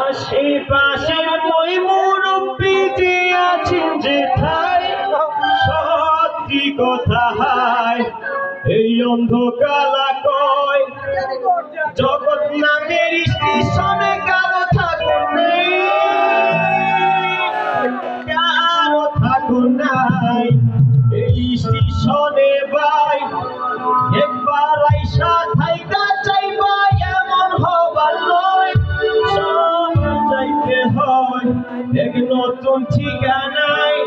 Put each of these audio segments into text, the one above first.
আশেপাশের ওই মুরব্বি যে আছেন যেথায় সত্যি কথা হায় এই অন্ধকালা কয় জগৎ নামের স্টেশনে কারো ঠাকুর নেই, কারো ঠাকুর নাই এই স্টেশনে ভাই। একবার আইসা থাইকা চাইবা এমন হবার নয়, সবার যাইতে হয় এক নতুন ঠিকানায়।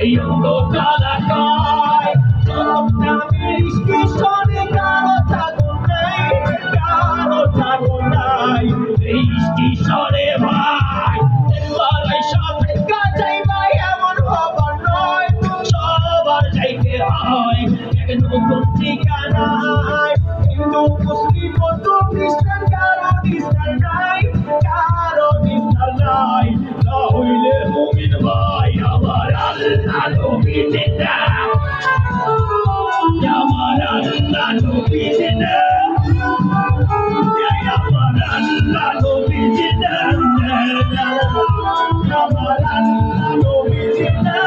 এই অন্ধকারা কয় জগৎ নামের স্টেশনে কারো ঠাকুর নাই, কারো ঠাকুর নাই এই স্টেশনে ভাই। একবার আইসা থাইকা যাইবা এমন হবার নয়, সবার যাইতে হয় এক নতুন ঠিকানায়। হিন্দু মুসলিম বৌদ্ধ খ্রিস্টান কারো ডিস্টার নাই, কারো ডিস্টার নাই। না হইলে মুমিন ভাই আমার আল্লাহ নবী জিন্দা, আমার আল্লাহ নবী জিন্দা, আমার আল্লাহ নবী জিন্দা, আমার আল্লাহ নবী জিন্দা।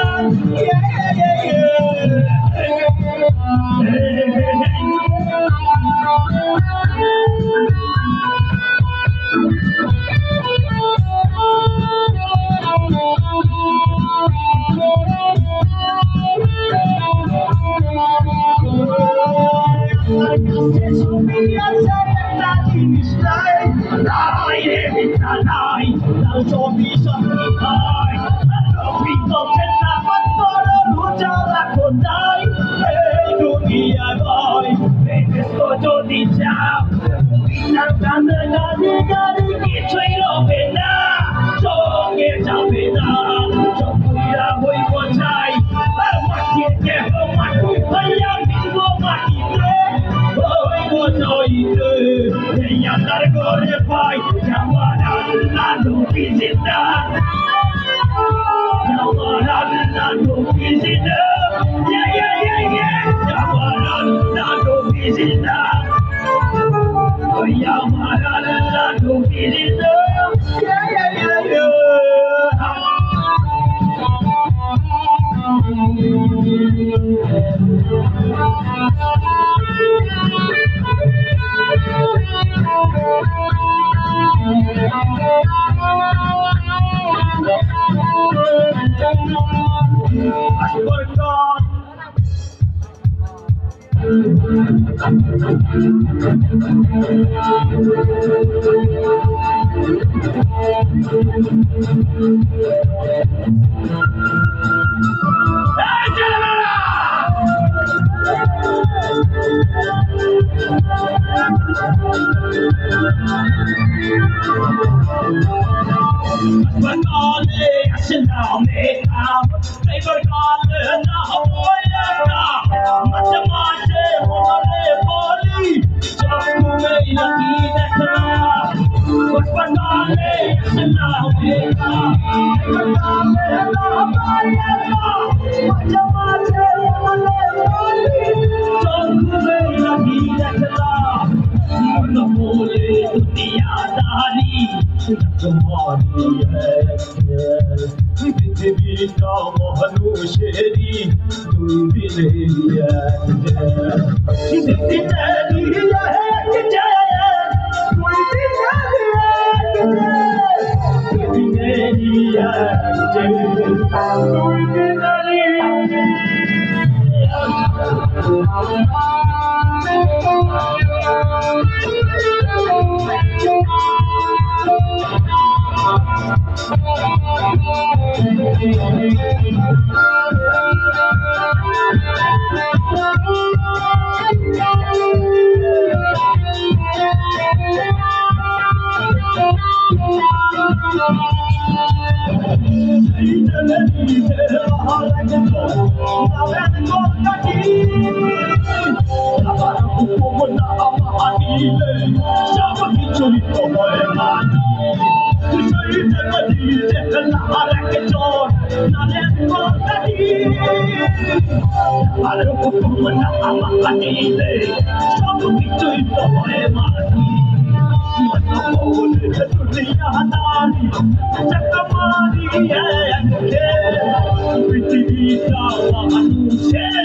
কিছুই রবে না, সঙ্গে যাবে না, চকুরা হইব চাই মাটিতে মাটি ভাইয়া দিব মাটিতে হইব জয়িতে এই আন্দার করে পাই আমার আল্লাহ নবী জিন্দা, আমার আল্লাহ নবী জিন্দা, আমার আল্লাহ নবী জিন্দা, আমার আল্লাহ নবী জিন্দা। পৃথিবীটা মানুষেরই দুই পৃথিবীটা মানুষের